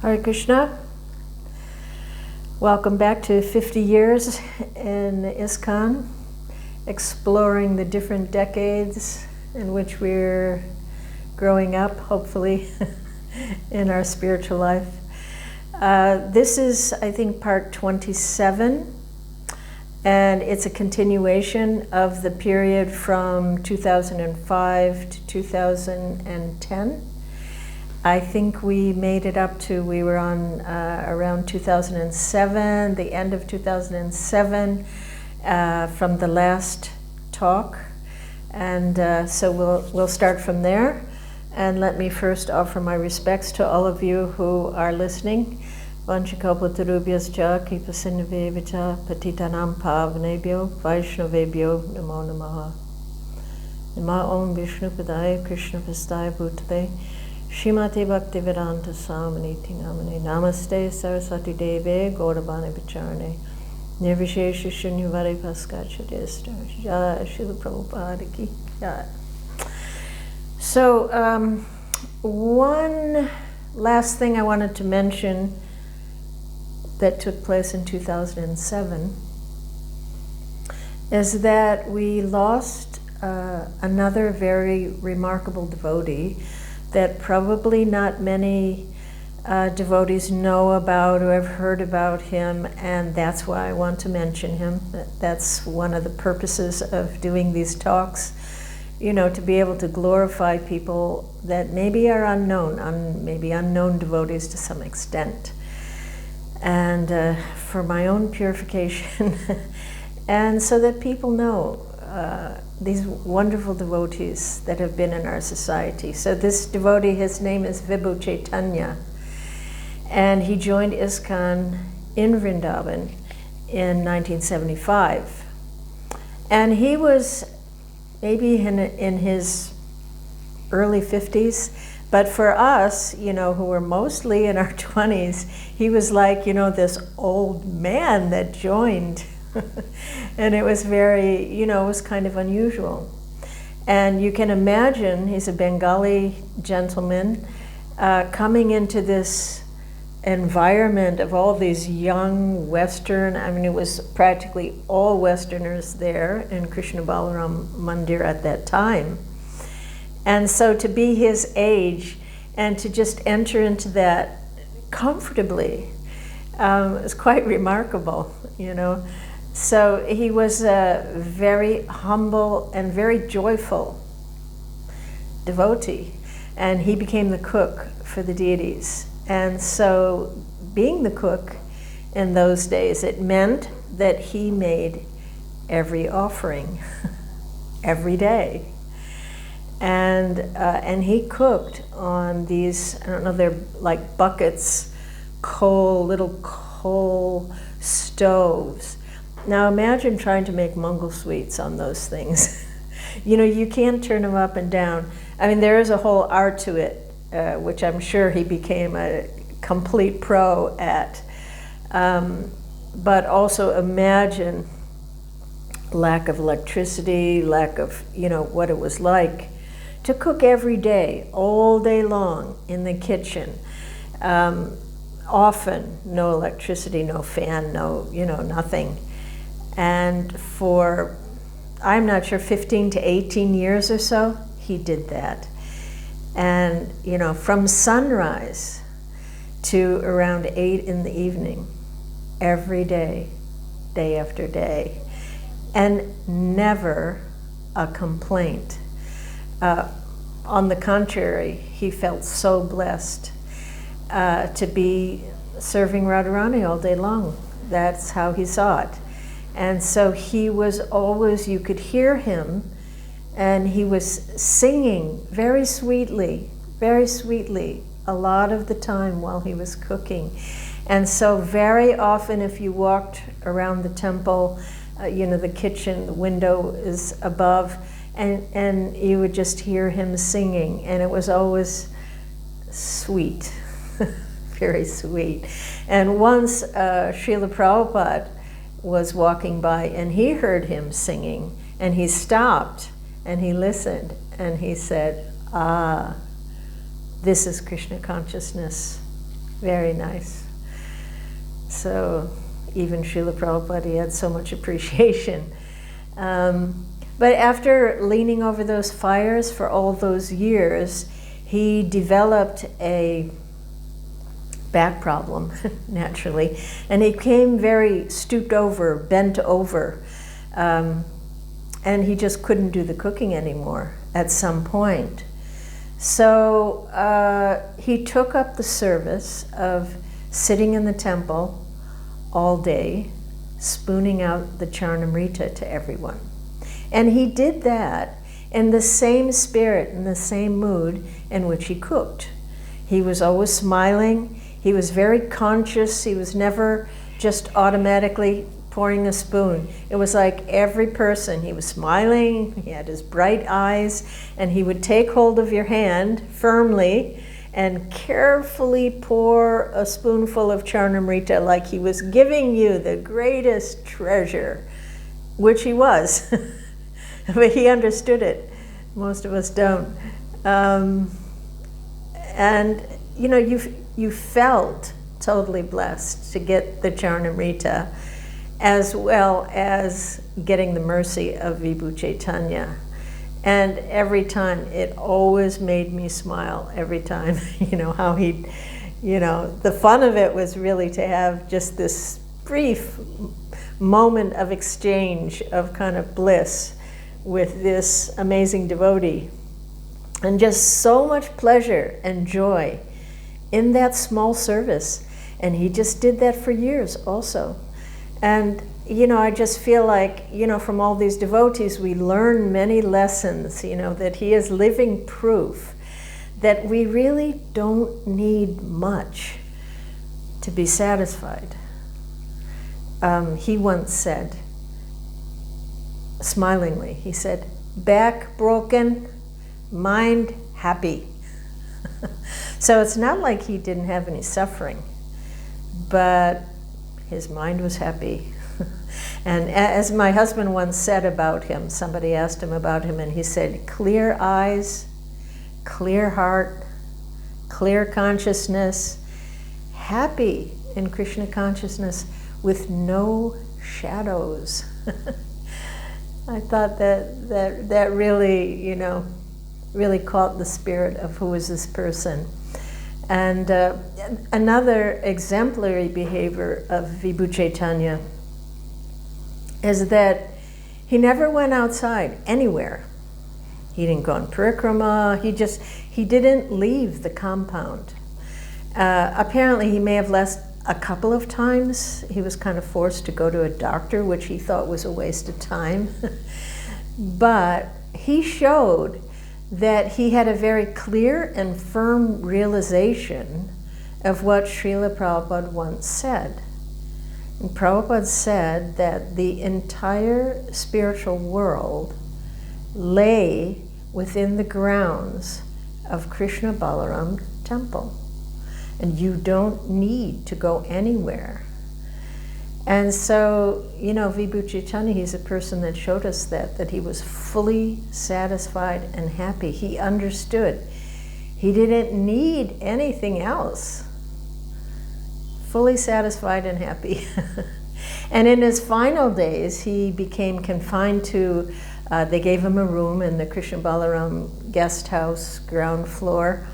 Hare Krishna. Welcome back to 50 years in ISKCON, exploring the different decades in which we're growing up, hopefully, in our spiritual life. This is, I think, part 27, and it's a continuation of the period from 2005 to 2010. I think we made it up to, we were on around 2007, the end of 2007, from the last talk. And so we'll start from there. And let me first offer my respects to all of you who are listening. Vanchakalpatarubhyascha kipasindhavevacha patitanam pavanebhyo vaishnavebhyo namo namaha. Nama om Vishnupadaya Krishna Pastaya Bhutale Shrimate Bhaktivedanta Swaminiti Namane Namaste Saraswati Deve Gauravani Vicharane Nirvishesha Shunyavare Paskachadista Jai Srila Prabhupada Ki Jai. So one last thing I wanted to mention that took place in 2007 is that we lost another very remarkable devotee that probably not many devotees know about or have heard about him, and that's why I want to mention him. That's one of the purposes of doing these talks, you know, to be able to glorify people that maybe are unknown, maybe unknown devotees to some extent. And for my own purification, and so that people know these wonderful devotees that have been in our society. So this devotee, his name is Vibhu Chaitanya, and he joined ISKCON in Vrindavan in 1975. And he was maybe in his early 50s, but for us, you know, who were mostly in our 20s, he was like, you know, this old man that joined. And it was very, you know, it was kind of unusual. And you can imagine, he's a Bengali gentleman coming into this environment of all these young Western, I mean, it was practically all Westerners there in Krishna Balaram Mandir at that time. And so to be his age and to just enter into that comfortably is quite remarkable, you know. So he was a very humble and very joyful devotee, and he became the cook for the deities. And so being the cook in those days, it meant that he made every offering every day. And he cooked on these, I don't know, they're like buckets, little coal stoves. Now imagine trying to make Mongol sweets on those things. You know, you can't turn them up and down. I mean, there is a whole art to it, which I'm sure he became a complete pro at. But also imagine lack of electricity, lack of, you know, what it was like to cook every day, all day long in the kitchen. Often no electricity, no fan, no, you know, nothing. And for, I'm not sure, 15 to 18 years or so, he did that. And, you know, from sunrise to around 8 in the evening, every day, day after day, and never a complaint. On the contrary, he felt so blessed to be serving Radharani all day long. That's how he saw it. And so he was always, you could hear him, and he was singing very sweetly, a lot of the time while he was cooking. And so very often if you walked around the temple, you know, the kitchen, the window is above, and you would just hear him singing, and it was always sweet, very sweet. And once Srila Prabhupada was walking by and he heard him singing, and he stopped and he listened and he said, "Ah, this is Krishna consciousness. Very nice. So even Srila Prabhupada, he had so much appreciation. But after leaning over those fires for all those years, he developed a back problem, naturally, and he became very stooped over, bent over, and he just couldn't do the cooking anymore at some point. So he took up the service of sitting in the temple all day, spooning out the Charnamrita to everyone. And he did that in the same spirit, in the same mood in which he cooked. He was always smiling. He was very conscious. He was never just automatically pouring a spoon. It was like every person, he was smiling, he had his bright eyes, and he would take hold of your hand firmly and carefully pour a spoonful of Charnamrita like he was giving you the greatest treasure, which he was. But he understood it. Most of us don't. And you know, you felt totally blessed to get the Charnamrita, as well as getting the mercy of Vibhu Chaitanya. And every time, it always made me smile every time. You know, how he, you know, the fun of it was really to have just this brief moment of exchange of kind of bliss with this amazing devotee. And just so much pleasure and joy in that small service. And he just did that for years also. And, you know, I just feel like, you know, from all these devotees, we learn many lessons, you know, that he is living proof that we really don't need much to be satisfied. He once said, smilingly, he said, "Back broken, mind happy." So it's not like he didn't have any suffering, but his mind was happy. And as my husband once said about him, somebody asked him about him, and he said, "Clear eyes, clear heart, clear consciousness, happy in Krishna consciousness with no shadows." I thought that really, you know, really caught the spirit of who is this person. And another exemplary behavior of Vibhu Chaitanya is that he never went outside anywhere. He didn't go on parikrama. He didn't leave the compound. Apparently, he may have left a couple of times. He was kind of forced to go to a doctor, which he thought was a waste of time. But he showed that he had a very clear and firm realization of what Srila Prabhupada once said. And Prabhupada said that the entire spiritual world lay within the grounds of Krishna Balaram temple. And you don't need to go anywhere. And so, you know, Vibhu Chaitanya, he's a person that showed us that he was fully satisfied and happy. He understood. He didn't need anything else. Fully satisfied and happy. And in his final days, he became confined to, they gave him a room in the Krishna Balaram guest house, ground floor.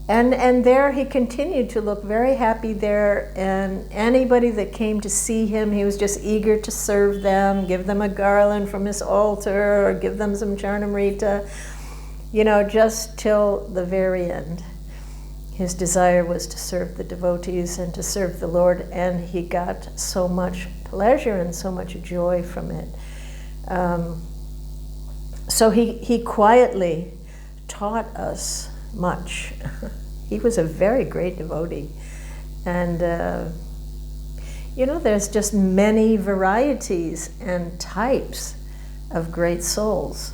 And there he continued to look very happy there, and anybody that came to see him, he was just eager to serve them, give them a garland from his altar, or give them some Charnamrita, you know, just till the very end. His desire was to serve the devotees and to serve the Lord, and he got so much pleasure and so much joy from it. So he quietly taught us much. He was a very great devotee. And, you know, there's just many varieties and types of great souls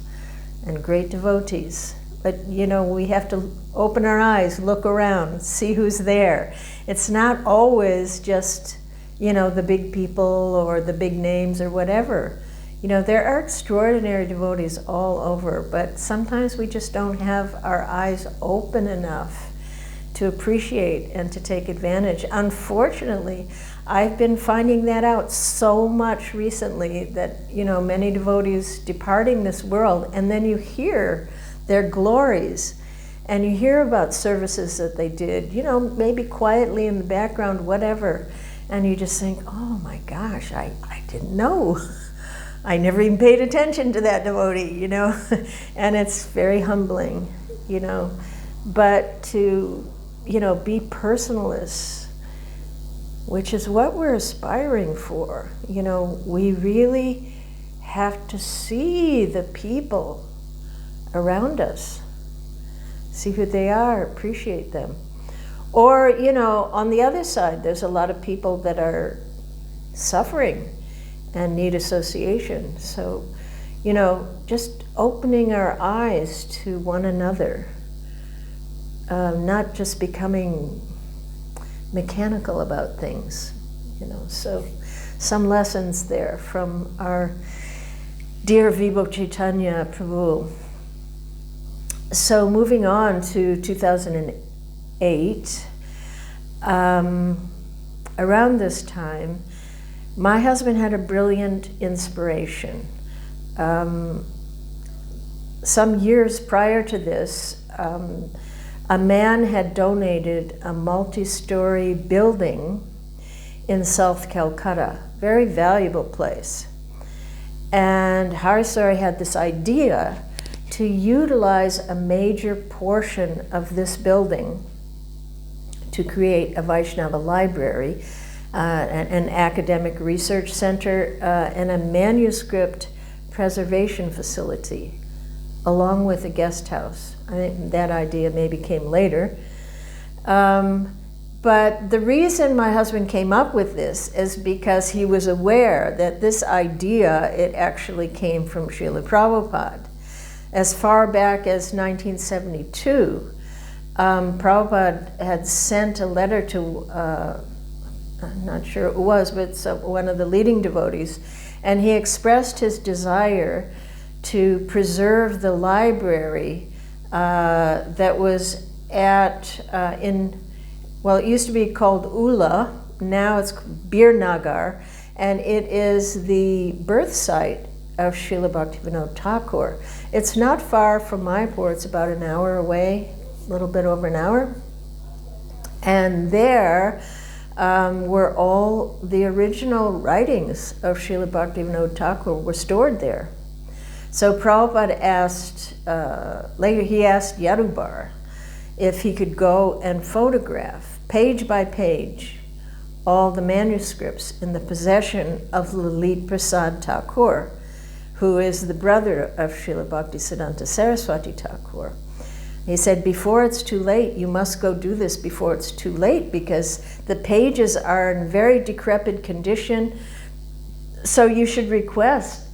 and great devotees. But, you know, we have to open our eyes, look around, see who's there. It's not always just, you know, the big people or the big names or whatever. You know, there are extraordinary devotees all over, but sometimes we just don't have our eyes open enough to appreciate and to take advantage. Unfortunately, I've been finding that out so much recently that, you know, many devotees departing this world, and then you hear their glories, and you hear about services that they did, you know, maybe quietly in the background, whatever, and you just think, oh my gosh, I didn't know. I never even paid attention to that devotee, you know, and it's very humbling, you know. But to, you know, be personalists, which is what we're aspiring for, you know, we really have to see the people around us, see who they are, appreciate them. Or, you know, on the other side, there's a lot of people that are suffering and need association. So, you know, just opening our eyes to one another, not just becoming mechanical about things, you know. So some lessons there from our dear Vibhu Chaitanya Prabhu. So moving on to 2008, around this time, my husband had a brilliant inspiration. Some years prior to this, a man had donated a multi-story building in South Calcutta, very valuable place. And Hariswari had this idea to utilize a major portion of this building to create a Vaishnava library, an academic research center, and a manuscript preservation facility, along with a guest house. I think that idea maybe came later. But the reason my husband came up with this is because he was aware that this idea, it actually came from Srila Prabhupada. As far back as 1972, Prabhupada had sent a letter to, I'm not sure who it was, but one of the leading devotees, and he expressed his desire to preserve the library that was at, well, it used to be called Ula, now it's Birnagar, and it is the birth site of Srila Bhaktivinoda Thakur. It's not far from Mayapur, it's about an hour away, a little bit over an hour. And there were all the original writings of Srila Bhaktivinoda Thakur were stored there. So Prabhupada asked, later he asked Yadubar if he could go and photograph, page by page, all the manuscripts in the possession of Lalit Prasad Thakur, who is the brother of Srila Bhaktisiddhanta Saraswati Thakur. He said, before it's too late, you must go do this before it's too late, because the pages are in very decrepit condition, so you should request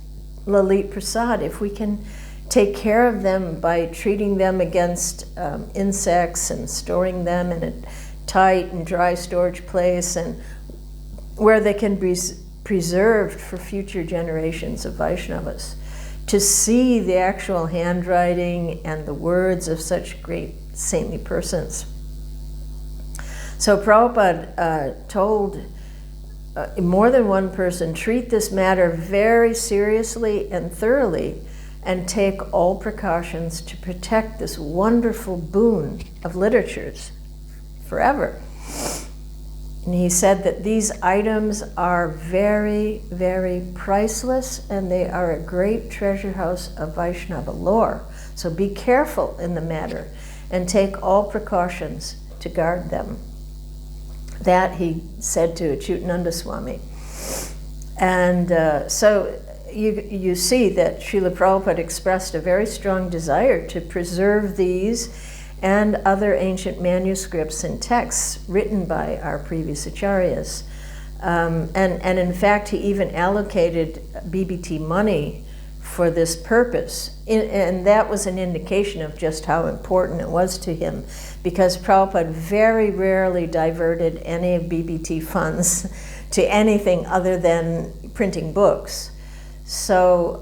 Lalit Prasad if we can take care of them by treating them against insects and storing them in a tight and dry storage place, and where they can be preserved for future generations of Vaishnavas, to see the actual handwriting and the words of such great saintly persons. So Prabhupada told more than one person, treat this matter very seriously and thoroughly, and take all precautions to protect this wonderful boon of literatures forever. And he said that these items are very, very priceless, and they are a great treasure house of Vaishnava lore. So be careful in the matter and take all precautions to guard them. That he said to Achyutananda Swami. And so you see that Srila Prabhupada expressed a very strong desire to preserve these and other ancient manuscripts and texts written by our previous acharyas. And in fact, he even allocated BBT money for this purpose. And that was an indication of just how important it was to him, because Prabhupada very rarely diverted any of BBT funds to anything other than printing books. So,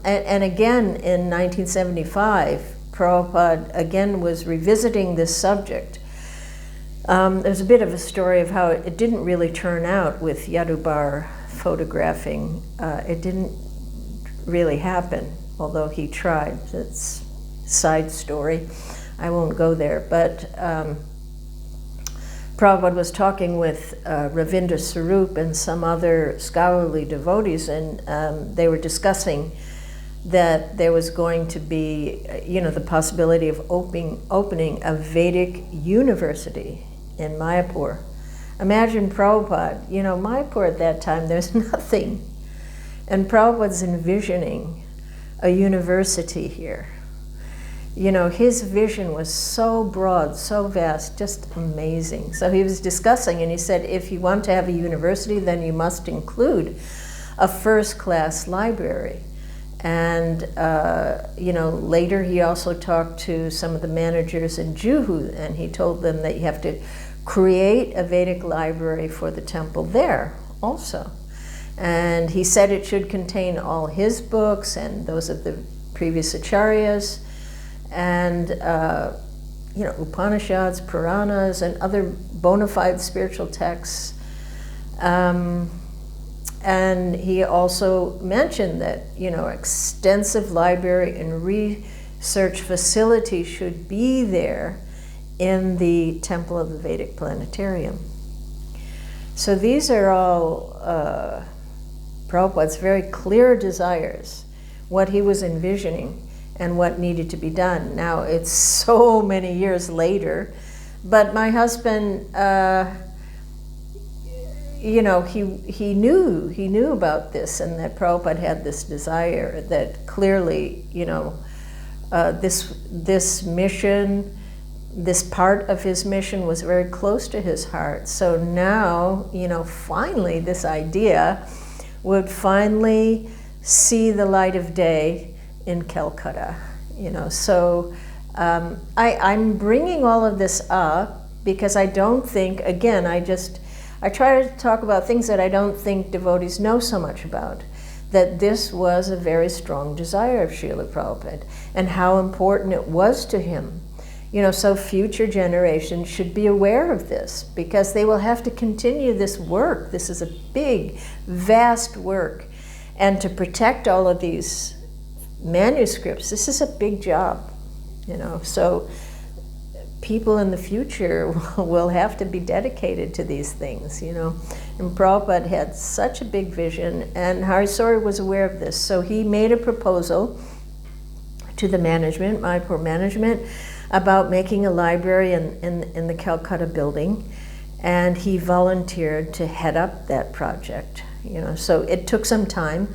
and again in 1975, Prabhupada again was revisiting this subject, There's a bit of a story of how it didn't really turn out with Yadubar photographing. It didn't really happen, although he tried. It's a side story. I won't go there. But Prabhupada was talking with Ravindra Sarup and some other scholarly devotees, and they were discussing that there was going to be, the possibility of opening a Vedic university in Mayapur. Imagine Prabhupada, Mayapur at that time, there's nothing. And Prabhupada's envisioning a university here. His vision was so broad, so vast, just amazing. So he was discussing, and he said, if you want to have a university, then you must include a first-class library. And, later he also talked to some of the managers in Juhu, and he told them that you have to create a Vedic library for the temple there also. And he said it should contain all his books and those of the previous acharyas, and Upanishads, Puranas, and other bona fide spiritual texts. And he also mentioned that, extensive library and research facility should be there in the Temple of the Vedic Planetarium. So these are all Prabhupada's very clear desires, what he was envisioning and what needed to be done. Now, it's so many years later, but my husband, he knew about this, and that Prabhupada had this desire that clearly, this mission, this part of his mission was very close to his heart. So now, finally this idea would finally see the light of day in Calcutta. So I'm bringing all of this up because I don't think, again, I try to talk about things that I don't think devotees know so much about, that this was a very strong desire of Srila Prabhupada and how important it was to him. So future generations should be aware of this because they will have to continue this work. This is a big, vast work. And to protect all of these manuscripts, this is a big job, So people in the future will have to be dedicated to these things, And Prabhupada had such a big vision, and Harisori was aware of this. So he made a proposal to the management, Mayapur management, about making a library in the Calcutta building, and he volunteered to head up that project. So it took some time,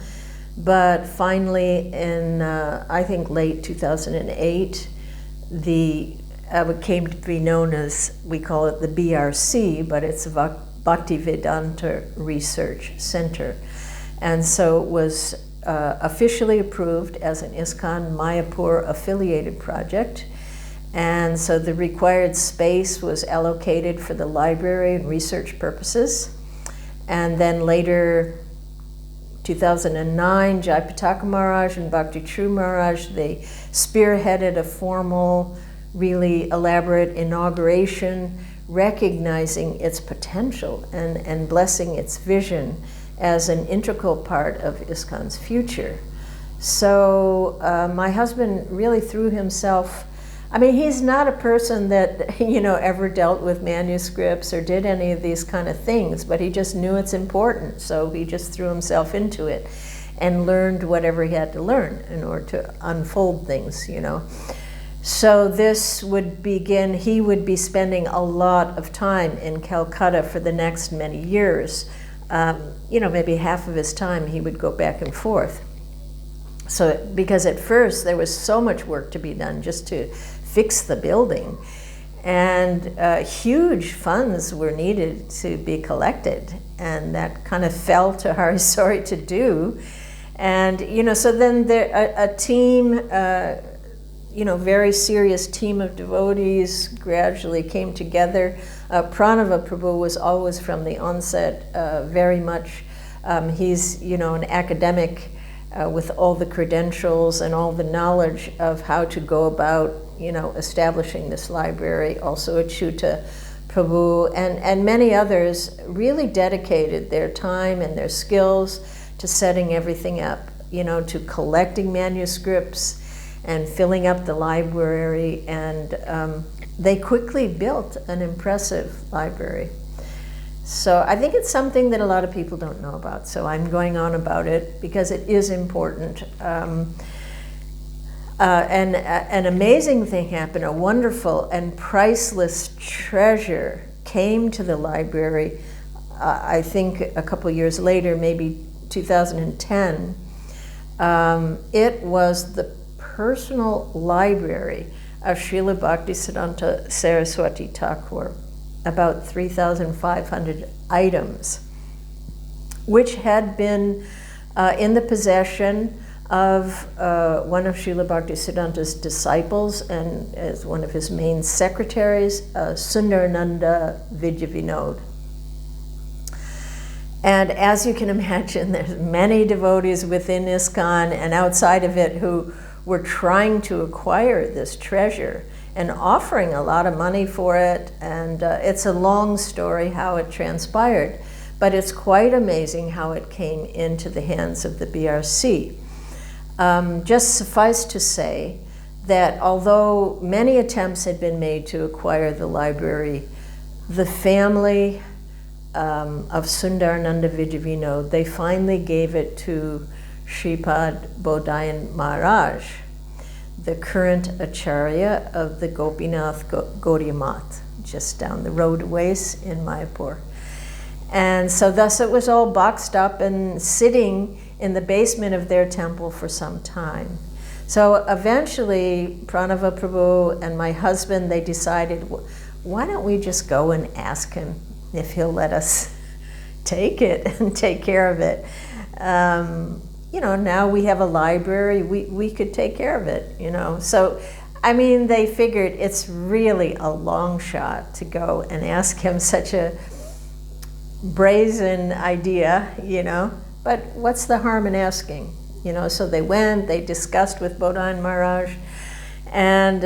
but finally in, I think, late 2008, what came to be known as, we call it the BRC, but it's Bhaktivedanta Research Center. And so it was officially approved as an ISKCON Mayapur affiliated project. And so the required space was allocated for the library and research purposes. And then later, 2009, Jayapataka Maharaj and Bhakti True Maharaj, they spearheaded a formal, really elaborate inauguration, recognizing its potential and blessing its vision as an integral part of ISKCON's future. So my husband really threw himself, he's not a person that, ever dealt with manuscripts or did any of these kind of things, but he just knew it's important. So he just threw himself into it and learned whatever he had to learn in order to unfold things, So this would begin, he would be spending a lot of time in Calcutta for the next many years. Maybe half of his time he would go back and forth. So, because at first there was so much work to be done just to fix the building, and huge funds were needed to be collected, and that kind of fell to Harisori to do. And, so then a team, very serious team of devotees gradually came together. Pranava Prabhu was always from the onset very much, he's, an academic with all the credentials and all the knowledge of how to go about, establishing this library. Also Achyuta Prabhu and many others really dedicated their time and their skills to setting everything up, to collecting manuscripts and filling up the library, and they quickly built an impressive library. So I think it's something that a lot of people don't know about, so I'm going on about it because it is important. And an amazing thing happened. A wonderful and priceless treasure came to the library, I think a couple years later, maybe 2010. It was the personal library of Srila Bhaktisiddhanta Saraswati Thakur, about 3,500 items, which had been in the possession of one of Srila Bhaktisiddhanta's disciples and as one of his main secretaries, Sundarananda Vidyavinod. And as you can imagine, there's many devotees within ISKCON and outside of it who were trying to acquire this treasure and offering a lot of money for it. And it's a long story how it transpired, but it's quite amazing how it came into the hands of the BRC. Just suffice to say that although many attempts had been made to acquire the library, the family of Sundarananda Vidyavinod, they finally gave it to Shripad Bodhayan Maharaj, the current Acharya of the Gopinath Gaudiya Math, just down the road a ways in Mayapur. And so thus it was all boxed up and sitting in the basement of their temple for some time. So eventually Pranava Prabhu and my husband, they decided, why don't we just go and ask him if he'll let us take it and take care of it. Now we have a library, we could take care of it, So, they figured it's really a long shot to go and ask him such a brazen idea, but what's the harm in asking? So they went, they discussed with Bodhayan Maharaj, and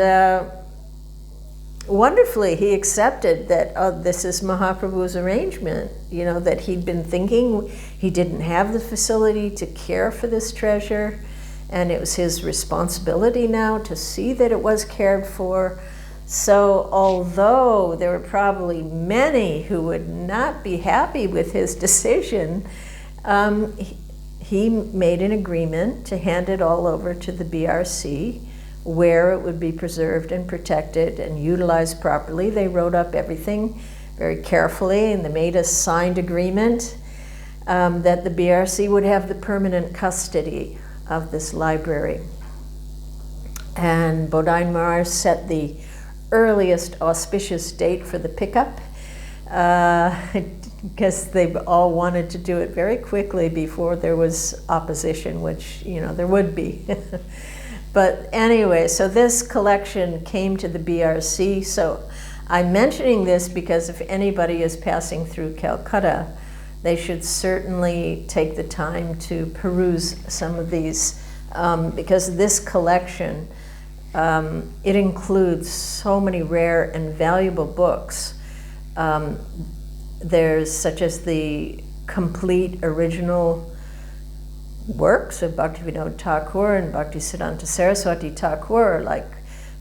wonderfully he accepted that, this is Mahaprabhu's arrangement, that he'd been thinking he didn't have the facility to care for this treasure, and it was his responsibility now to see that it was cared for. So although there were probably many who would not be happy with his decision, he made an agreement to hand it all over to the BRC, where it would be preserved and protected and utilized properly. They wrote up everything very carefully, and they made a signed agreement that the BRC would have the permanent custody of this library. And Bodhayan Maharaj set the earliest auspicious date for the pickup, because they all wanted to do it very quickly before there was opposition, which, there would be. But anyway, so this collection came to the BRC. So I'm mentioning this because if anybody is passing through Calcutta, they should certainly take the time to peruse some of these, because this collection, it includes so many rare and valuable books. There's such as the complete original works of Bhaktivinoda Thakur and Bhaktisiddhanta Saraswati Thakur, like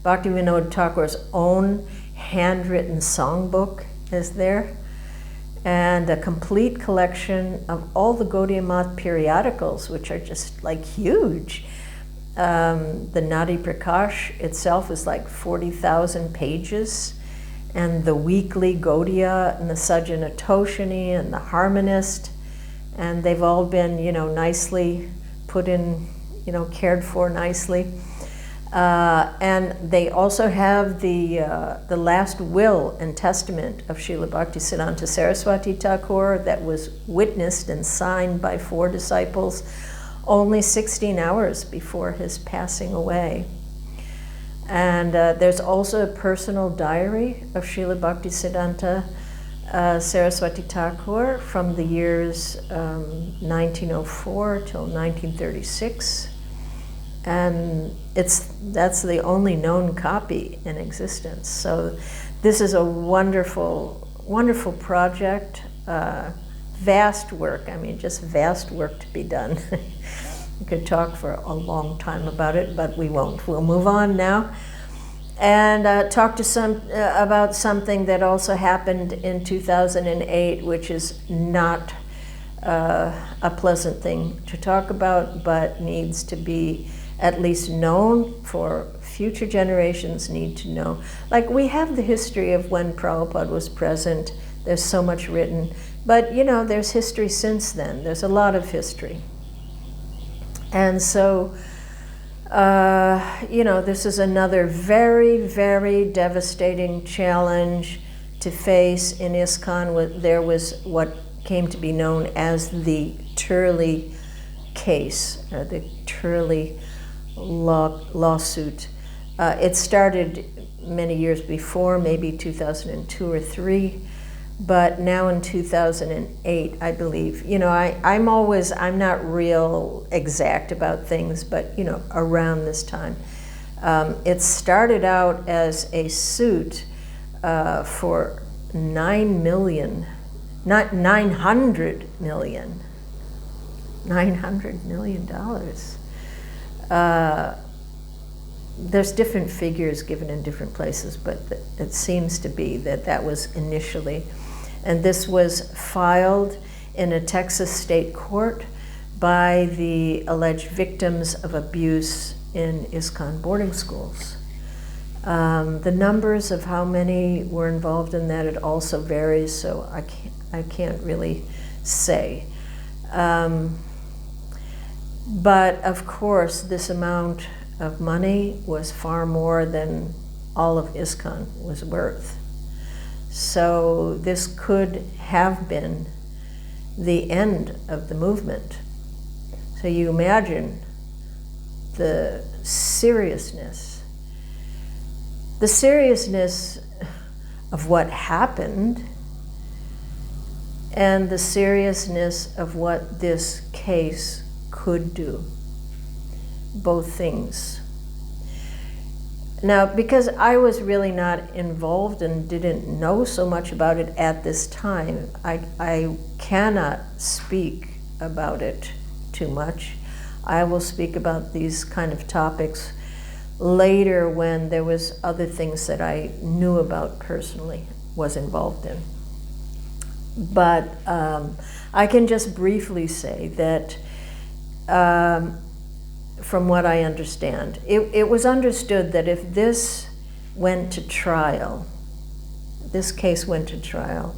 Bhaktivinoda Thakur's own handwritten songbook is there, and a complete collection of all the Gaudiya Math periodicals, which are just like huge. The Nadi Prakash itself is like 40,000 pages, and the weekly Gaudiya and the Sajjana Toshini and the Harmonist, and they've all been, nicely put in, cared for nicely. And they also have the last will and testament of Srila Bhaktisiddhanta Saraswati Thakur that was witnessed and signed by 4 disciples only 16 hours before his passing away. And there's also a personal diary of Srila Bhaktisiddhanta Saraswati Thakur from the years 1904 till 1936. And that's the only known copy in existence. So this is a wonderful, wonderful project. Vast work, I mean, just vast work to be done. We could talk for a long time about it, but we won't. We'll move on now and talk to about something that also happened in 2008, which is not a pleasant thing to talk about, but needs to be at least known. For future generations need to know. Like, we have the history of when Prabhupada was present. There's so much written. But, you know, there's history since then. There's a lot of history. And so, you know, this is another very, very devastating challenge to face in ISKCON. There was what came to be known as the Turley case, or the Turley lawsuit. It started many years before, maybe 2002 or 3. But now in 2008, I believe, you know, I'm not real exact about things, but, you know, around this time. It started out as a suit for $900 million. There's different figures given in different places, but it seems to be that was initially. And this was filed in a Texas state court by the alleged victims of abuse in ISKCON boarding schools. The numbers of how many were involved in that, it also varies, so I can't really say. But of course, this amount of money was far more than all of ISKCON was worth. So this could have been the end of the movement. So you imagine the seriousness of what happened and the seriousness of what this case could do. Both things. Now, because I was really not involved and didn't know so much about it at this time, I cannot speak about it too much. I will speak about these kind of topics later when there was other things that I knew about personally, was involved in. But I can just briefly say that from what I understand, it was understood that if this went to trial, this case went to trial,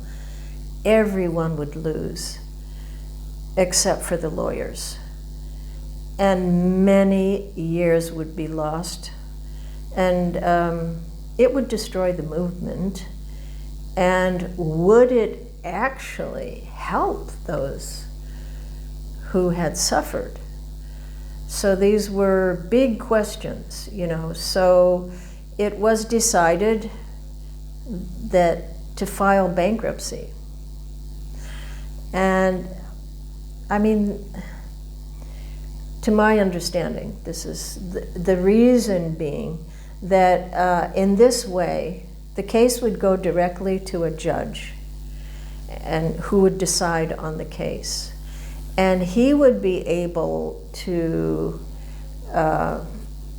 everyone would lose except for the lawyers. And many years would be lost. And it would destroy the movement. And would it actually help those who had suffered? So these were big questions, you know. So it was decided that to file bankruptcy. And I mean, to my understanding, this is the reason being that in this way, the case would go directly to a judge and who would decide on the case. And he would be able to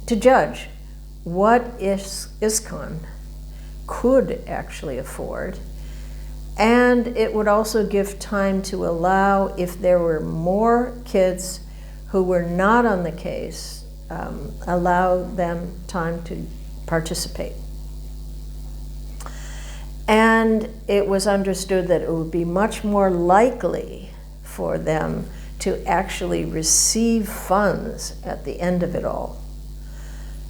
judge what ISKCON could actually afford. And it would also give time to allow, if there were more kids who were not on the case, allow them time to participate. And it was understood that it would be much more likely for them to actually receive funds at the end of it all.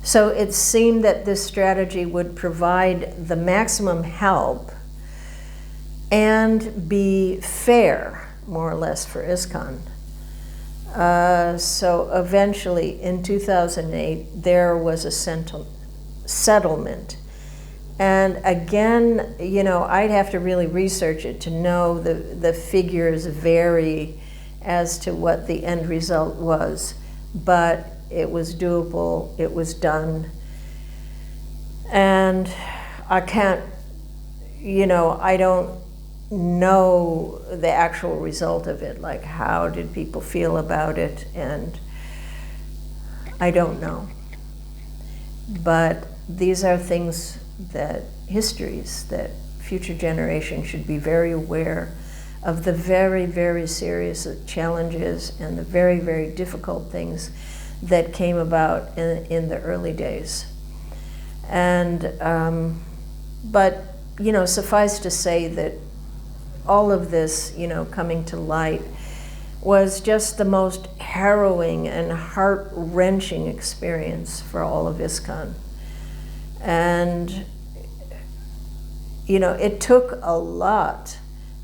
So it seemed that this strategy would provide the maximum help and be fair, more or less, for ISKCON. So eventually, in 2008, there was a settlement. And again, you know, I'd have to really research it to know the figures vary as to what the end result was. But it was doable, it was done. And I can't I don't know the actual result of it, like how did people feel about it, and I don't know. But these are things histories that future generations should be very aware of, the very, very serious challenges and the very, very difficult things that came about in the early days. And, but, suffice to say that all of this, coming to light was just the most harrowing and heart-wrenching experience for all of ISKCON. And, it took a lot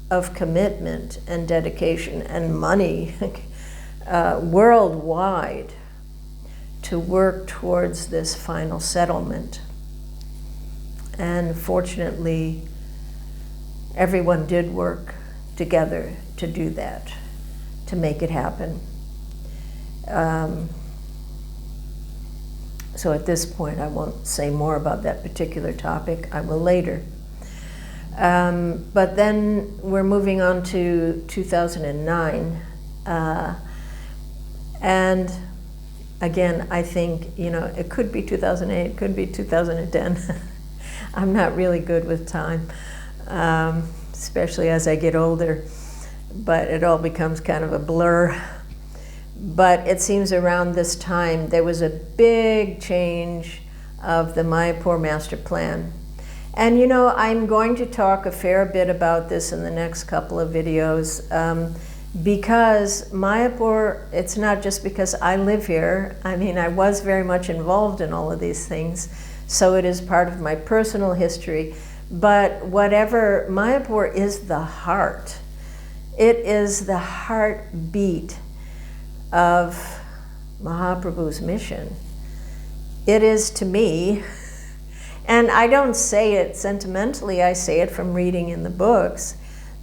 of commitment and dedication and money worldwide to work towards this final settlement. And fortunately, everyone did work together to do that, to make it happen. So at this point, I won't say more about that particular topic. I will later. But then we're moving on to 2009. And again, I think, it could be 2008, it could be 2010. I'm not really good with time, especially as I get older, but it all becomes kind of a blur. But it seems around this time there was a big change of the Mayapur Master Plan. And I'm going to talk a fair bit about this in the next couple of videos, because Mayapur, it's not just because I live here. I mean, I was very much involved in all of these things, so it is part of my personal history. But whatever, Mayapur is the heart. It is the heartbeat of Mahaprabhu's mission. It is to me, and I don't say it sentimentally, I say it from reading in the books,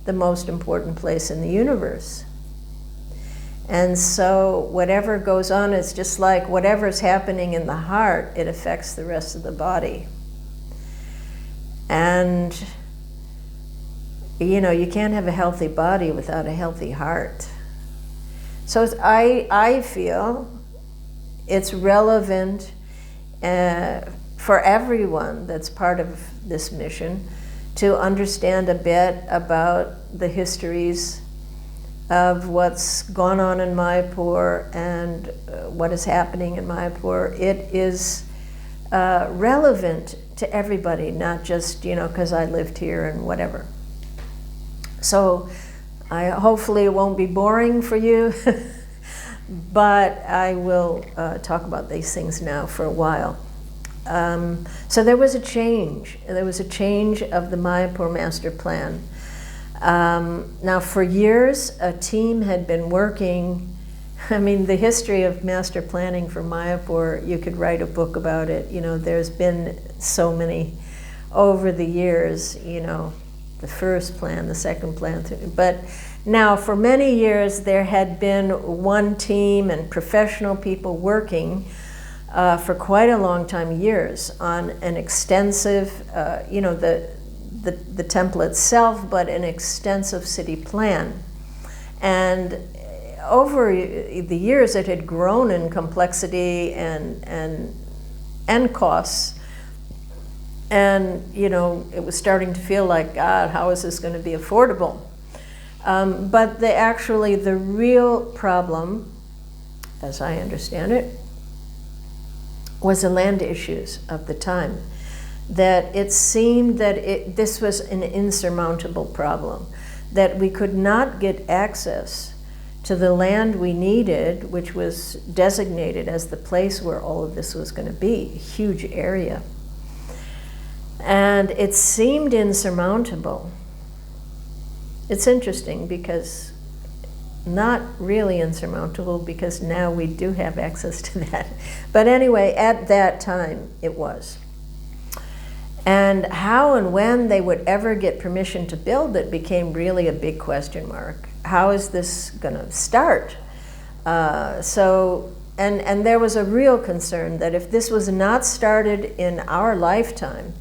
the most important place in the universe. And so whatever goes on, it's just like whatever's happening in the heart, it affects the rest of the body. And you can't have a healthy body without a healthy heart. So I feel it's relevant for everyone that's part of this mission to understand a bit about the histories of what's gone on in Mayapur and what is happening in Mayapur. It is relevant to everybody, not just, because I lived here and whatever. So hopefully it won't be boring for you, but I will talk about these things now for a while. So there was a change. There was a change of the Mayapur Master Plan. Now for years, a team had been working. I mean, the history of master planning for Mayapur, you could write a book about it. There's been so many over the years, the first plan, the second plan. But now for many years, there had been one team and professional people working for quite a long time, years, on an extensive, the temple itself, but an extensive city plan. And over the years, it had grown in complexity and costs. And, it was starting to feel like, God, how is this going to be affordable? But the real problem, as I understand it, was the land issues of the time. That it seemed that this was an insurmountable problem, that we could not get access to the land we needed, which was designated as the place where all of this was going to be, a huge area. And it seemed insurmountable. It's interesting because not really insurmountable, because now we do have access to that. But anyway, at that time it was. And how and when they would ever get permission to build it became really a big question mark. How is this going to start? And there was a real concern that if this was not started in our lifetime,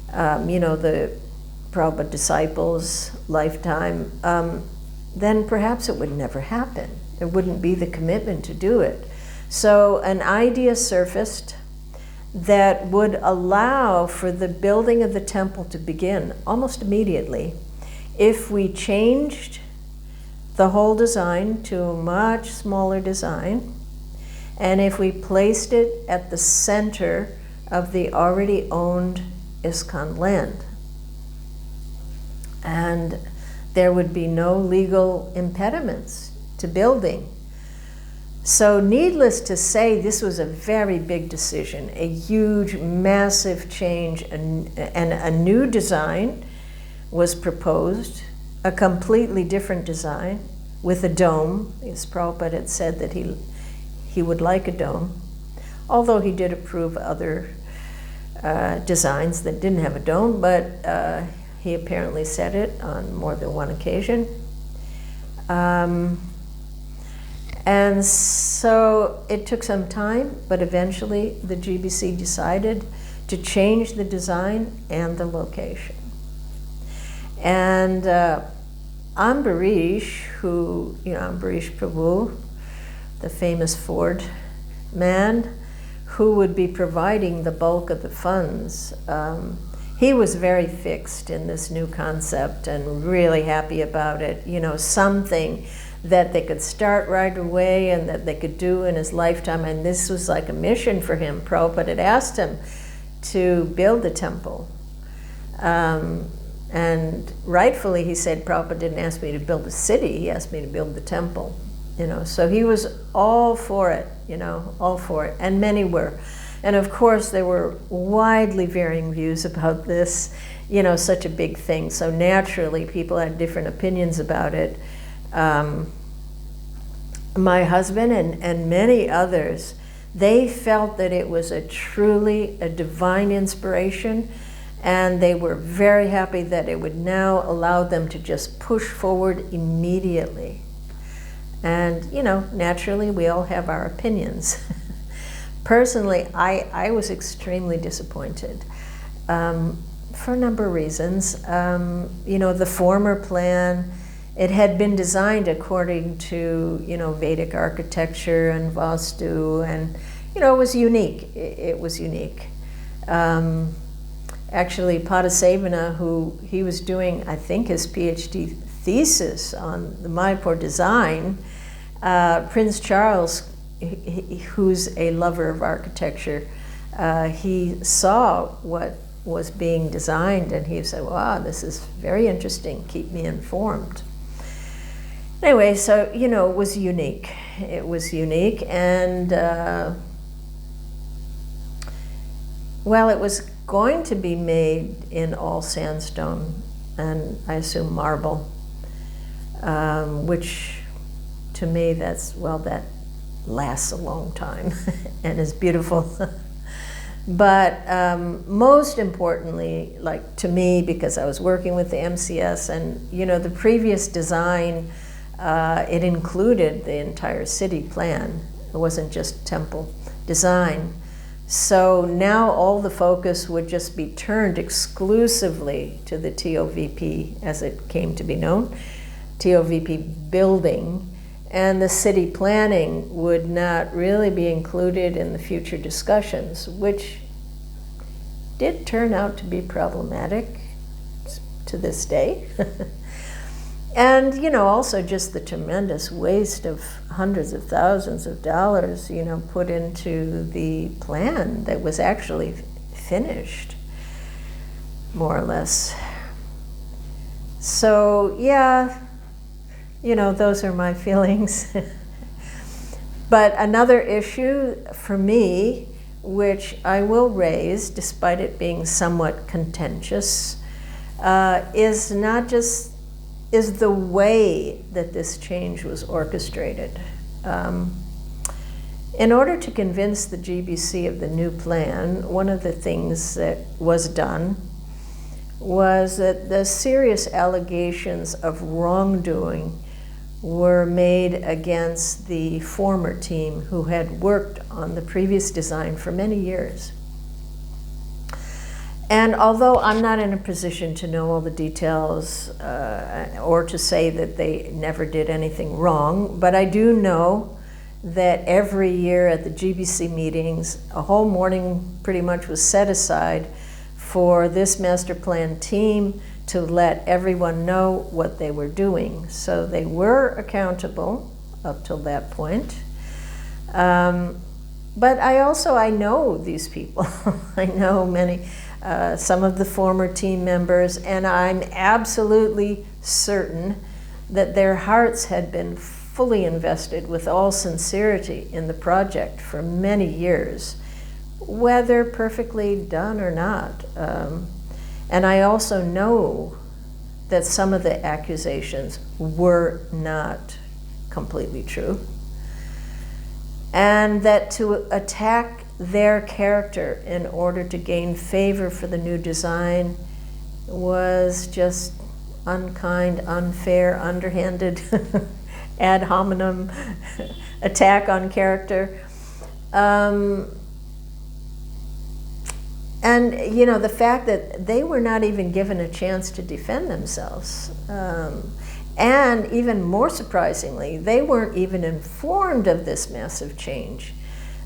the Prabhupada disciples' lifetime, then perhaps it would never happen. There wouldn't be the commitment to do it. So an idea surfaced that would allow for the building of the temple to begin almost immediately if we changed the whole design to a much smaller design, and if we placed it at the center of the already owned ISKCON land. And there would be no legal impediments to building. So needless to say, this was a very big decision, a huge, massive change, and a new design was proposed, a completely different design with a dome, because Prabhupada had said that he would like a dome, although he did approve other designs that didn't have a dome, but he apparently said it on more than one occasion. And so it took some time, but eventually the GBC decided to change the design and the location. And Ambarish, who, Ambarish Prabhu, the famous Ford man, who would be providing the bulk of the funds, he was very fixed in this new concept and really happy about it. Something that they could start right away and that they could do in his lifetime. And this was like a mission for him. Prabhupada had asked him to build the temple. And rightfully he said, Prabhupada didn't ask me to build a city, he asked me to build the temple. So he was all for it, all for it. And many were. And of course there were widely varying views about this, such a big thing. So naturally people had different opinions about it. My husband and many others, they felt that it was truly a divine inspiration, and they were very happy that it would now allow them to just push forward immediately. And, naturally we all have our opinions. Personally, I was extremely disappointed for a number of reasons. The former plan, it had been designed according to, Vedic architecture and Vastu, and, it was unique. It was unique. Actually, Padasevana, who he was doing, I think, his PhD thesis on the Mayapur design, Prince Charles, who's a lover of architecture, he saw what was being designed, and he said, wow, this is very interesting, keep me informed. Anyway, so, it was unique. It was unique, and, it was going to be made in all sandstone, and I assume marble, which, to me, that lasts a long time and is beautiful. But most importantly, to me, because I was working with the MCS, and, the previous design, it included the entire city plan. It wasn't just temple design. So now all the focus would just be turned exclusively to the TOVP, as it came to be known, TOVP building, and the city planning would not really be included in the future discussions, which did turn out to be problematic to this day. And, also just the tremendous waste of hundreds of thousands of dollars, put into the plan that was actually finished, more or less. So, yeah, those are my feelings. But another issue for me, which I will raise, despite it being somewhat contentious, is the way that this change was orchestrated. In order to convince the GBC of the new plan, one of the things that was done was that the serious allegations of wrongdoing were made against the former team who had worked on the previous design for many years. And although I'm not in a position to know all the details or to say that they never did anything wrong, but I do know that every year at the GBC meetings, a whole morning pretty much was set aside for this master plan team to let everyone know what they were doing. So they were accountable up till that point. But I know these people. I know many. Some of the former team members, and I'm absolutely certain that their hearts had been fully invested with all sincerity in the project for many years, whether perfectly done or not. And I also know that some of the accusations were not completely true, and that to attack their character in order to gain favor for the new design was just unkind, unfair, underhanded, ad hominem attack on character. And you know, the fact that they were not even given a chance to defend themselves, and even more surprisingly, they weren't even informed of this massive change.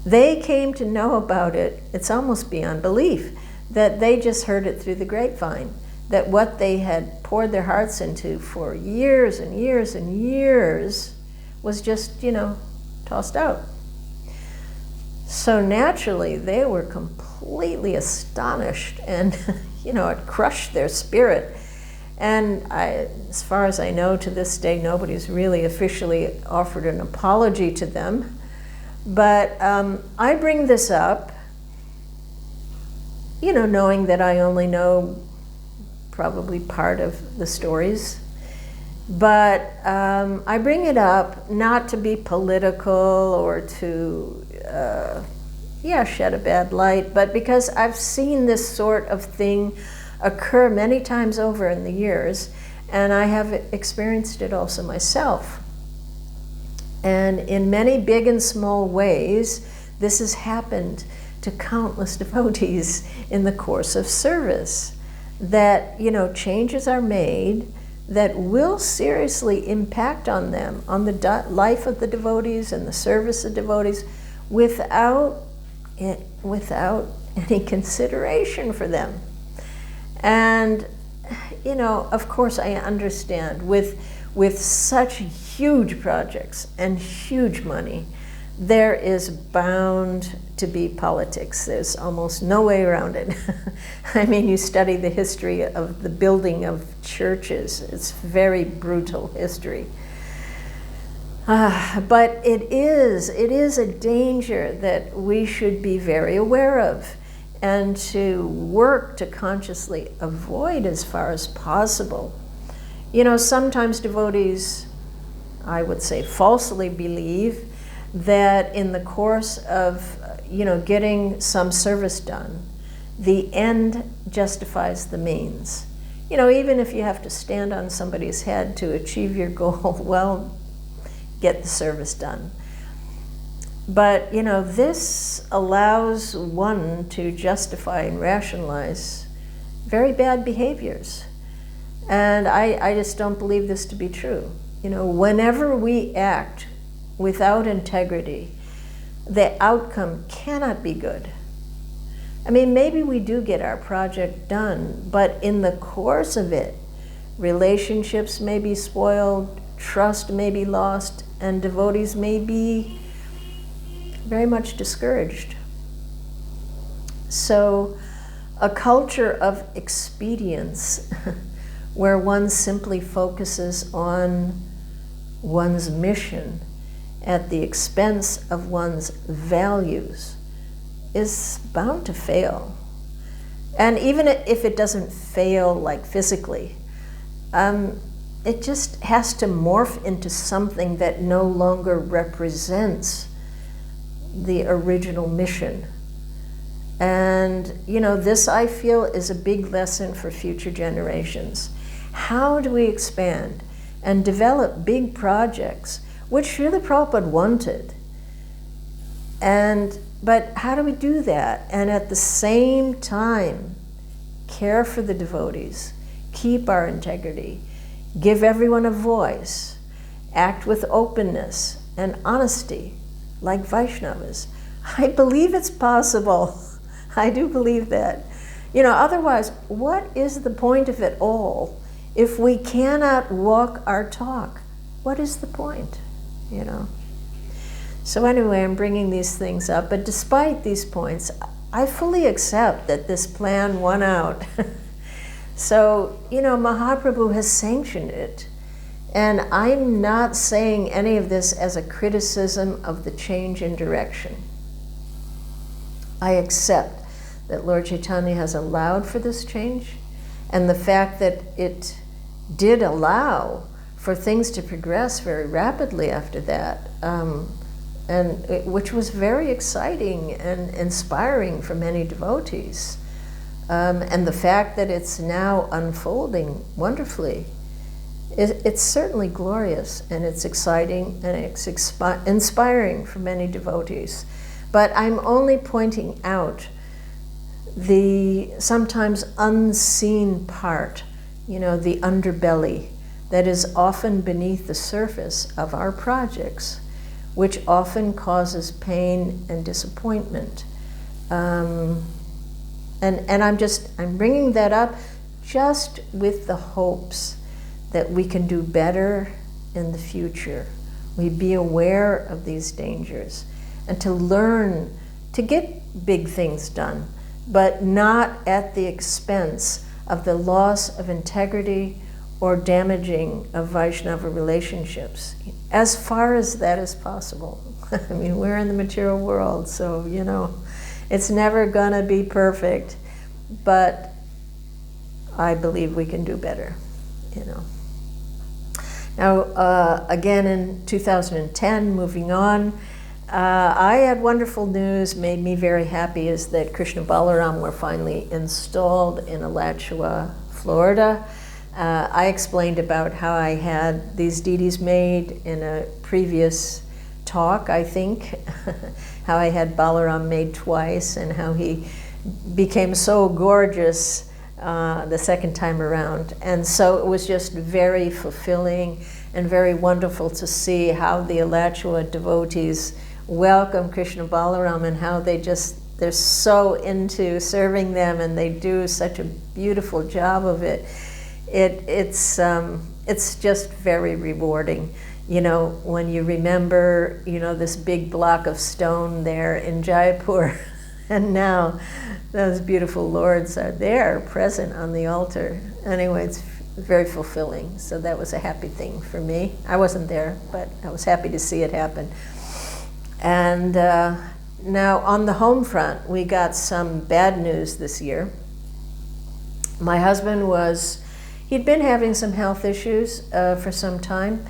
They came to know about it, it's almost beyond belief, that they just heard it through the grapevine, that what they had poured their hearts into for years and years and years was just, you know, tossed out. So naturally, they were completely astonished, and, you know, it crushed their spirit. And as far as I know, to this day, nobody's really officially offered an apology to them. But I bring this up, you know, knowing that I only know probably part of the stories. But I bring it up not to be political or to, shed a bad light, but because I've seen this sort of thing occur many times over in the years, and I have experienced it also myself. And in many big and small ways, this has happened to countless devotees in the course of service. That, you know, changes are made that will seriously impact on them, on the life of the devotees and the service of devotees, without any consideration for them. And, you know, of course I understand with such huge projects and huge money, there is bound to be politics. There's almost no way around it. I mean, you study the history of the building of churches. It's very brutal history. But it is a danger that we should be very aware of and to work to consciously avoid as far as possible. You know, sometimes devotees, I would say, falsely believe that in the course of, you know, getting some service done, the end justifies the means. You know, even if you have to stand on somebody's head to achieve your goal, well, get the service done. But, you know, this allows one to justify and rationalize very bad behaviors. And I just don't believe this to be true. You know, whenever we act without integrity, the outcome cannot be good. I mean, maybe we do get our project done, but in the course of it, relationships may be spoiled, trust may be lost, and devotees may be very much discouraged. So a culture of expedience where one simply focuses on one's mission at the expense of one's values is bound to fail. And even if it doesn't fail like physically, it just has to morph into something that no longer represents the original mission. And, you know, this I feel is a big lesson for future generations. How do we expand and develop big projects, which Srila Prabhupada wanted? But how do we do that? And at the same time, care for the devotees, keep our integrity, give everyone a voice, act with openness and honesty like Vaishnavas. I believe it's possible. I do believe that. Otherwise, what is the point of it all if we cannot walk our talk? What is the point, So anyway, I'm bringing these things up, but despite these points, I fully accept that this plan won out. So, Mahaprabhu has sanctioned it. And I'm not saying any of this as a criticism of the change in direction. I accept that Lord Chaitanya has allowed for this change, and the fact that it did allow for things to progress very rapidly after that, which was very exciting and inspiring for many devotees. And the fact that it's now unfolding wonderfully, it's certainly glorious, and it's exciting, and it's inspiring for many devotees. But I'm only pointing out the sometimes unseen part, the underbelly that is often beneath the surface of our projects, which often causes pain and disappointment. And I'm bringing that up just with the hopes that we can do better in the future. We be aware of these dangers and to learn to get big things done, but not at the expense of the loss of integrity or damaging of Vaishnava relationships, as far as that is possible. I mean, we're in the material world, so, it's never gonna be perfect, but I believe we can do better, Now, again in 2010, moving on, I had wonderful news, made me very happy, is that Krishna Balaram were finally installed in Alachua, Florida. I explained about how I had these deities made in a previous talk, I think, how I had Balaram made twice and how he became so gorgeous the second time around. And so it was just very fulfilling and very wonderful to see how the Alachua devotees welcome Krishna Balaram and how they're so into serving them, and they do such a beautiful job of it. It's just very rewarding, when you remember, this big block of stone there in Jaipur, and now those beautiful lords are there, present on the altar. Anyway, it's very fulfilling. So that was a happy thing for me. I wasn't there, but I was happy to see it happen. And now on the home front, we got some bad news this year. My husband he'd been having some health issues for some time,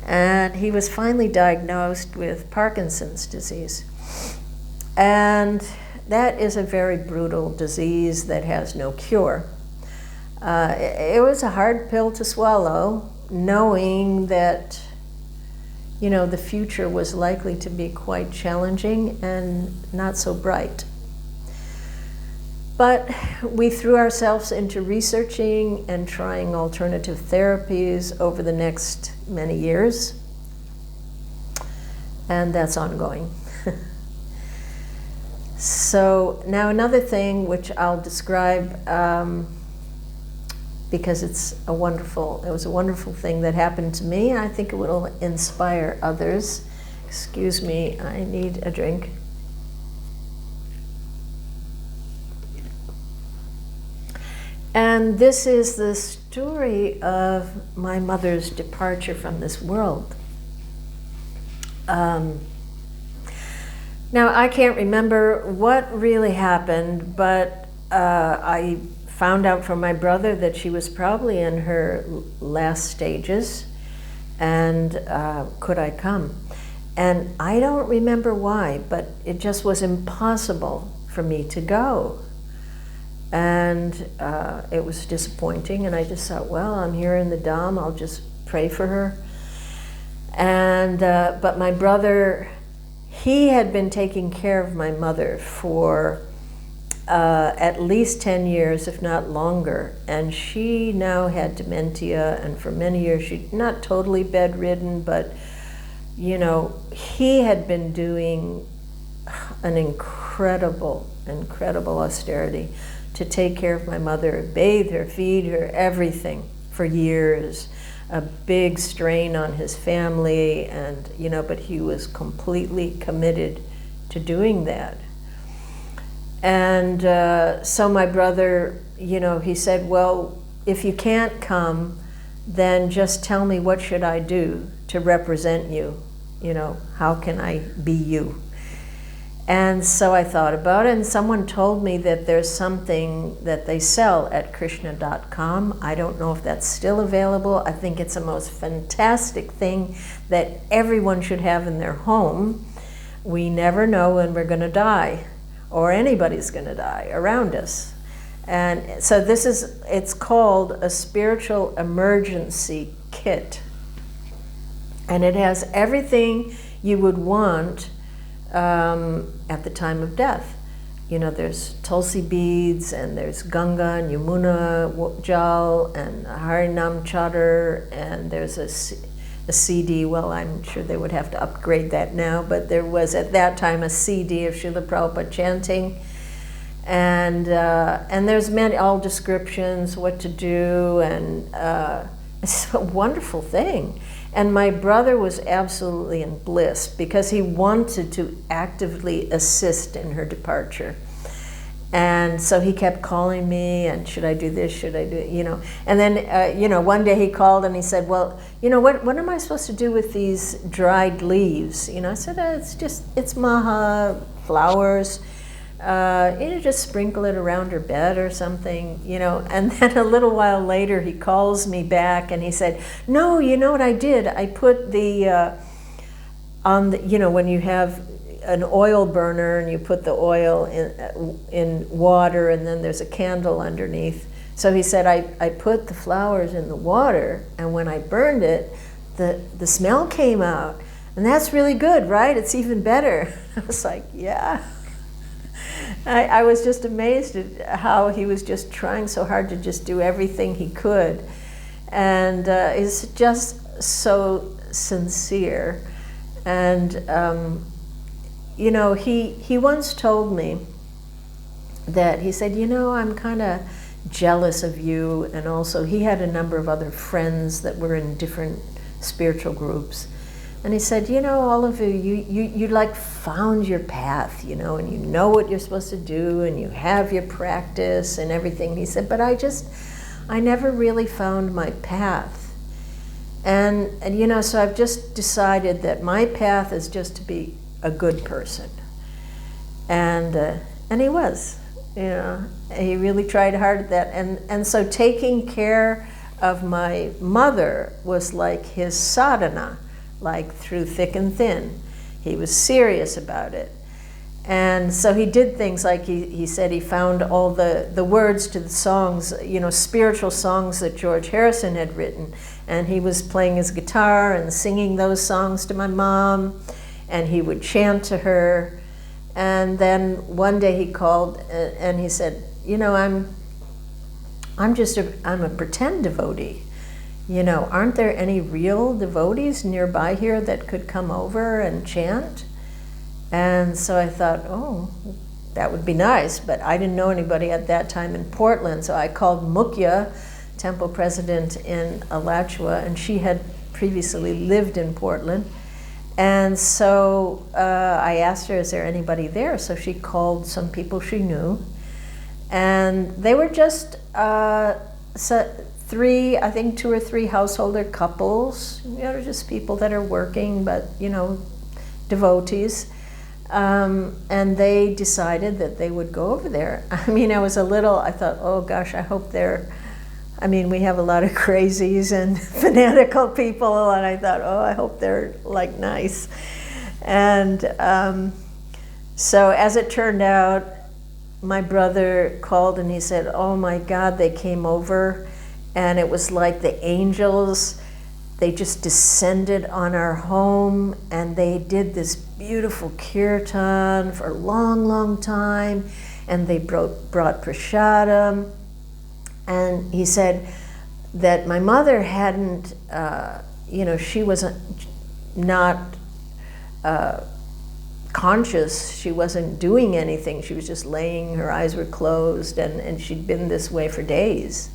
and he was finally diagnosed with Parkinson's disease. And that is a very brutal disease that has no cure. It was a hard pill to swallow, knowing that, the future was likely to be quite challenging and not so bright. But we threw ourselves into researching and trying alternative therapies over the next many years, and that's ongoing. So now another thing which I'll describe, because it was a wonderful thing that happened to me. I think it will inspire others. Excuse me, I need a drink. And this is the story of my mother's departure from this world. Now, I can't remember what really happened, but I found out from my brother that she was probably in her last stages, and could I come? And I don't remember why, but it just was impossible for me to go. And it was disappointing, and I just thought, well, I'm here in the Dham, I'll just pray for her. And but my brother, he had been taking care of my mother for at least 10 years, if not longer. And she now had dementia, and for many years, she's not totally bedridden, but, you know, he had been doing an incredible austerity to take care of my mother, bathe her, feed her, everything for years. A big strain on his family, and, you know, but he was completely committed to doing that. And so my brother, you know, he said, well, if you can't come, then just tell me what should I do to represent you. You know, how can I be you? And so I thought about it, and someone told me that there's something that they sell at Krishna.com. I don't know if that's still available. I think it's the most fantastic thing that everyone should have in their home. We never know when we're going to die, or anybody's going to die around us. And so it's called a spiritual emergency kit. And it has everything you would want at the time of death. You know, there's Tulsi beads, and there's Ganga and Yamuna Jal and Harinam Chadar, and there's a CD. Well, I'm sure they would have to upgrade that now, but there was at that time a CD of Srila Prabhupada chanting. And there's all descriptions, what to do, and it's a wonderful thing. And my brother was absolutely in bliss because he wanted to actively assist in her departure. And so he kept calling me, and should I do this, should I do it, you know. And then, you know, one day he called and he said, well, you know, what am I supposed to do with these dried leaves? You know, I said, it's maha, flowers. You know, just sprinkle it around her bed or something, you know. And then a little while later, he calls me back and he said, no, you know what I did? I put the, on the, you know, when you have an oil burner and you put the oil in water and then there's a candle underneath. So he said, I put the flowers in the water, and when I burned it, the smell came out. And that's really good, right? It's even better. I was like, yeah. I was just amazed at how he was just trying so hard to just do everything he could. And is just so sincere. And, you know, he once told me that, he said, you know, I'm kind of jealous of you. And also, he had a number of other friends that were in different spiritual groups. And he said, you know, all of you like found your path, you know, and you know what you're supposed to do, and you have your practice and everything. He said, but I never really found my path. And you know, so I've just decided that my path is just to be a good person. And he was, you know, he really tried hard at that. And so taking care of my mother was like his sadhana, like through thick and thin. He was serious about it. And so he did things like he said he found all the words to the songs, you know, spiritual songs that George Harrison had written. And he was playing his guitar and singing those songs to my mom, and he would chant to her. And then one day he called and he said, you know, I'm a pretend devotee. You know, aren't there any real devotees nearby here that could come over and chant? And so I thought, oh, that would be nice, but I didn't know anybody at that time in Portland, so I called Mukya, temple president in Alachua, and she had previously lived in Portland. And so I asked her, is there anybody there? So she called some people she knew, and they were just two or three householder couples, you know, just people that are working, but, you know, devotees. And they decided that they would go over there. I mean, I thought, oh gosh, I hope we have a lot of crazies and fanatical people, and I thought, oh, I hope they're like nice. And so as it turned out, my brother called and he said, oh my God, they came over, and it was like the angels, they just descended on our home, and they did this beautiful kirtan for a long, long time. and they brought prasadam. And he said that my mother hadn't, she wasn't not conscious. She wasn't doing anything. She was just laying, her eyes were closed, and she'd been this way for days.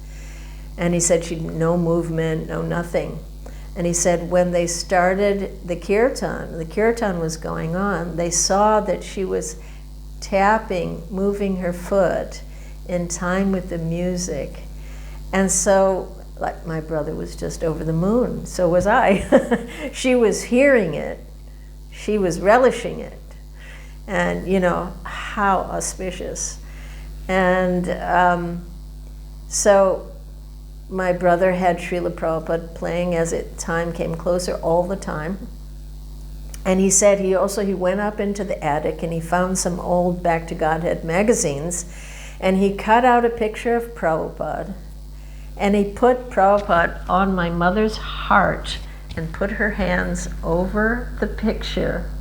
And he said she'd no movement, no nothing. And he said when they started the kirtan was going on, they saw that she was tapping, moving her foot in time with the music. And so, like, my brother was just over the moon, so was I. She was hearing it, she was relishing it, and how auspicious. And so my brother had Srila Prabhupada playing as time came closer all the time. And he said he went up into the attic and he found some old Back to Godhead magazines, and he cut out a picture of Prabhupada, and he put Prabhupada on my mother's heart and put her hands over the picture.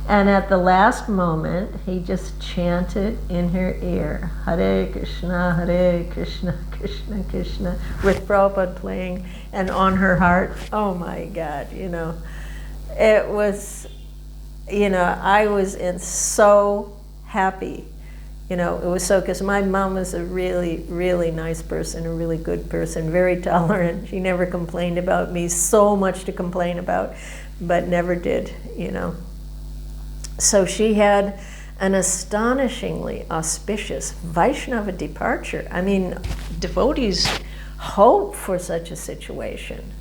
And at the last moment, he just chanted in her ear, Hare Krishna, Krishna Krishna, with Prabhupada playing, and on her heart. Oh my God, it was, I was so happy. It was so, because my mom was a really, really nice person, a really good person, very tolerant. She never complained about me, so much to complain about, but never did, So she had an astonishingly auspicious Vaishnava departure. I mean, devotees hope for such a situation,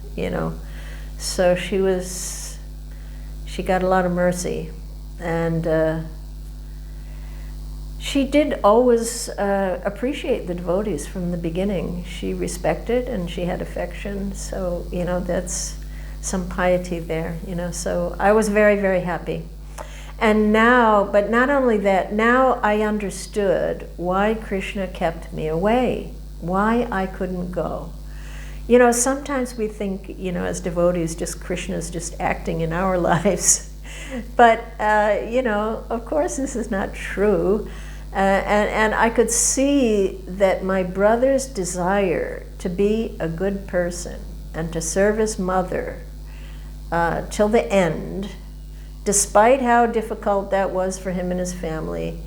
So she got a lot of mercy. And she did always appreciate the devotees from the beginning. She respected and she had affection. So, that's some piety there, So I was very, very happy. And now, but not only that, now I understood why Krishna kept me away, why I couldn't go. Sometimes we think, as devotees, just Krishna's just acting in our lives. But, of course this is not true. And I could see that my brother's desire to be a good person and to serve his mother till the end, despite how difficult that was for him and his family,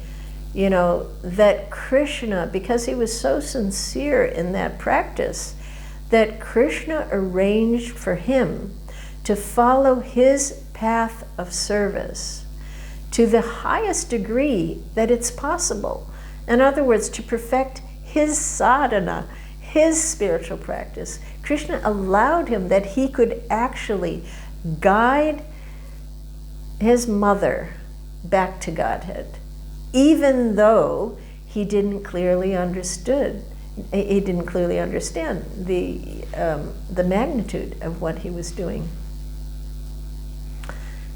that Krishna, because he was so sincere in that practice, that Krishna arranged for him to follow his path of service to the highest degree that it's possible. In other words, to perfect his sadhana, his spiritual practice. Krishna allowed him that he could actually guide his mother back to Godhead, even though he didn't clearly understand the magnitude of what he was doing.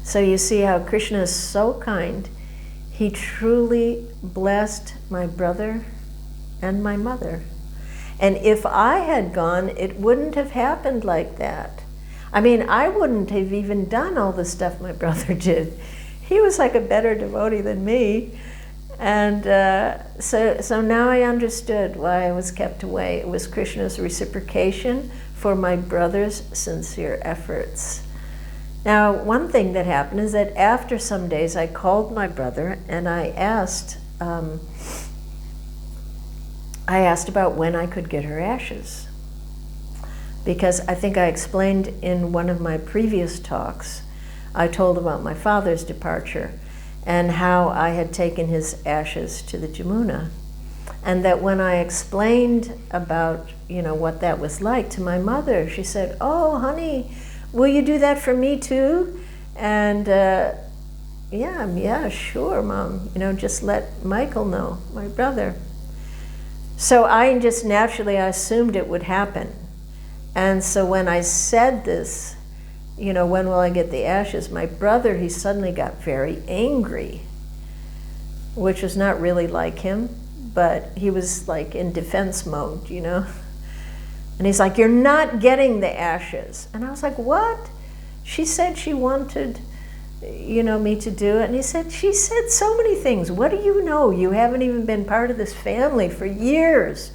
So you see how Krishna is so kind. He truly blessed my brother and my mother. And if I had gone, it wouldn't have happened like that. I mean, I wouldn't have even done all the stuff my brother did. He was like a better devotee than me. And so now I understood why I was kept away. It was Krishna's reciprocation for my brother's sincere efforts. Now, one thing that happened is that after some days I called my brother and I asked about when I could get her ashes. Because I think I explained in one of my previous talks, I told about my father's departure and how I had taken his ashes to the Jamuna. And that when I explained about, what that was like to my mother, she said, "Oh, honey, will you do that for me too?" And yeah, sure, Mom. Just let Michael know, my brother. So I just naturally assumed it would happen. And so when I said this, when will I get the ashes, my brother, he suddenly got very angry, which was not really like him, but he was like in defense mode, And he's like, "You're not getting the ashes." And I was like, "What? She said she wanted me to do it. And he said, she said so many things. What do you know? You haven't even been part of this family for years.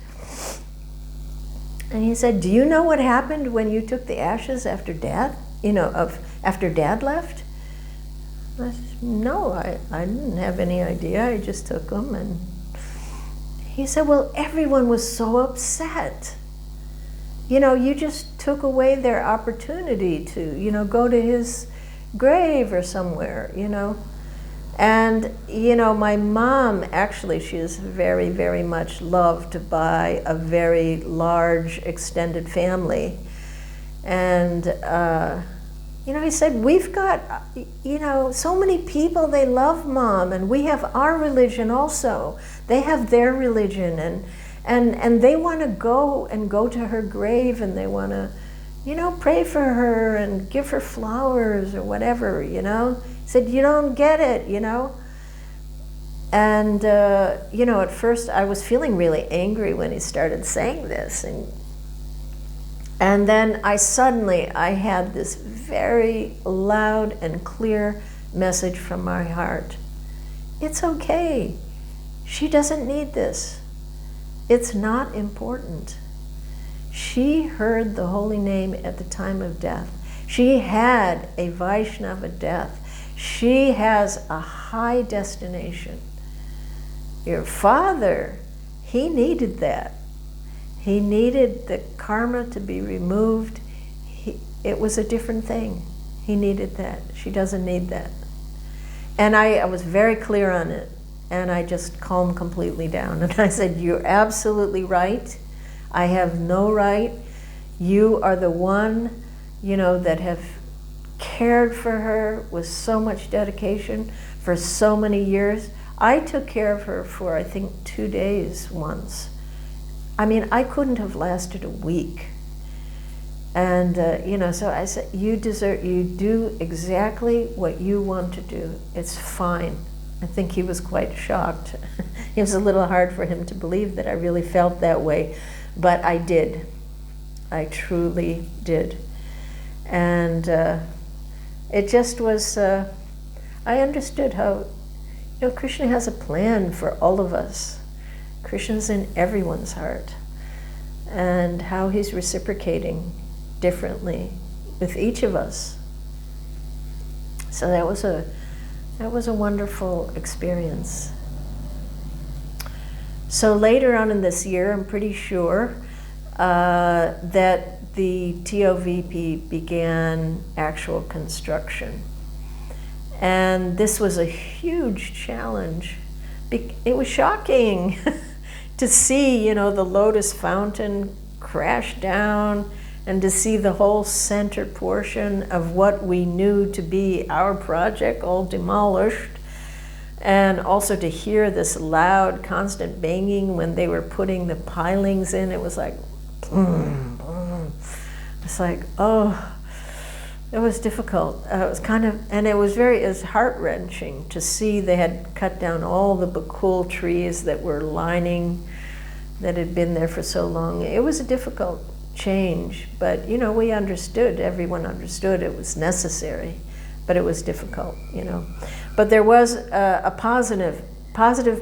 And he said, do you know what happened when you took the ashes after Dad, after Dad left? I said, no, I didn't have any idea. I just took them. And he said, well, everyone was so upset. You just took away their opportunity to, go to his grave or somewhere, And, my mom, actually, she is very, very much loved by a very large extended family. And, he said, we've got, so many people, they love Mom, and we have our religion also. They have their religion, and they want to go to her grave, and they want to, pray for her and give her flowers or whatever, He said, you don't get it, And, at first I was feeling really angry when he started saying this. And then I had this very loud and clear message from my heart. It's okay. She doesn't need this. It's not important. She heard the holy name at the time of death. She had a Vaishnava death. She has a high destination. Your father, he needed that. He needed the karma to be removed. It was a different thing. He needed that. She doesn't need that. And I was very clear on it. And I just calmed completely down. And I said, you're absolutely right. I have no right. You are the one, that have cared for her with so much dedication for so many years. I took care of her for, I think, 2 days once. I couldn't have lasted a week. And, so I said, you do exactly what you want to do. It's fine. I think he was quite shocked. It was a little hard for him to believe that I really felt that way, but I did. I truly did. And it just was, I understood how, Krishna has a plan for all of us. Krishna's in everyone's heart, and how he's reciprocating differently with each of us. So that was a wonderful experience. So later on in this year, I'm pretty sure that the TOVP began actual construction. And this was a huge challenge. It was shocking to see, the Lotus Fountain crash down, and to see the whole center portion of what we knew to be our project all demolished. And also to hear this loud, constant banging when they were putting the pilings in. It was like, boom, boom. It's like, oh, it was difficult. It was and it was heart-wrenching to see they had cut down all the bakul trees that were lining, that had been there for so long. It was a difficult change, but we understood, everyone understood it was necessary, but it was difficult, But there was a positive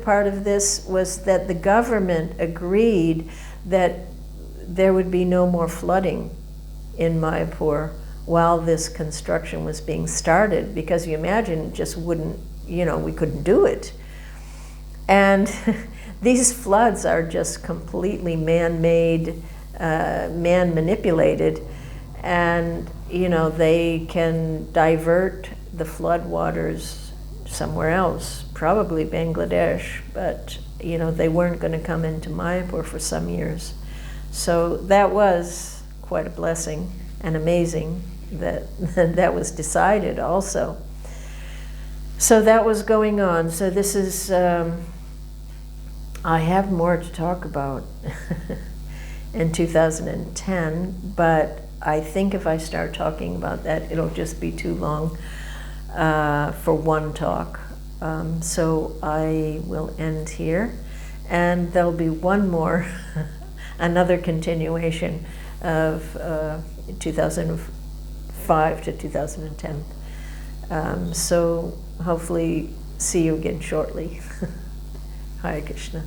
part of this was that the government agreed that there would be no more flooding in Mayapur while this construction was being started, because you imagine it just wouldn't, we couldn't do it. And these floods are just completely man-made, man-manipulated, and they can divert the flood waters somewhere else, probably Bangladesh, but they weren't going to come into Mayapur for some years. So that was quite a blessing and amazing that that was decided also. So that was going on. So this is, I have more to talk about in 2010, but I think if I start talking about that, it'll just be too long for one talk. So I will end here, and there'll be one more, another continuation of 2005 to 2010. So hopefully see you again shortly. Hare Krishna.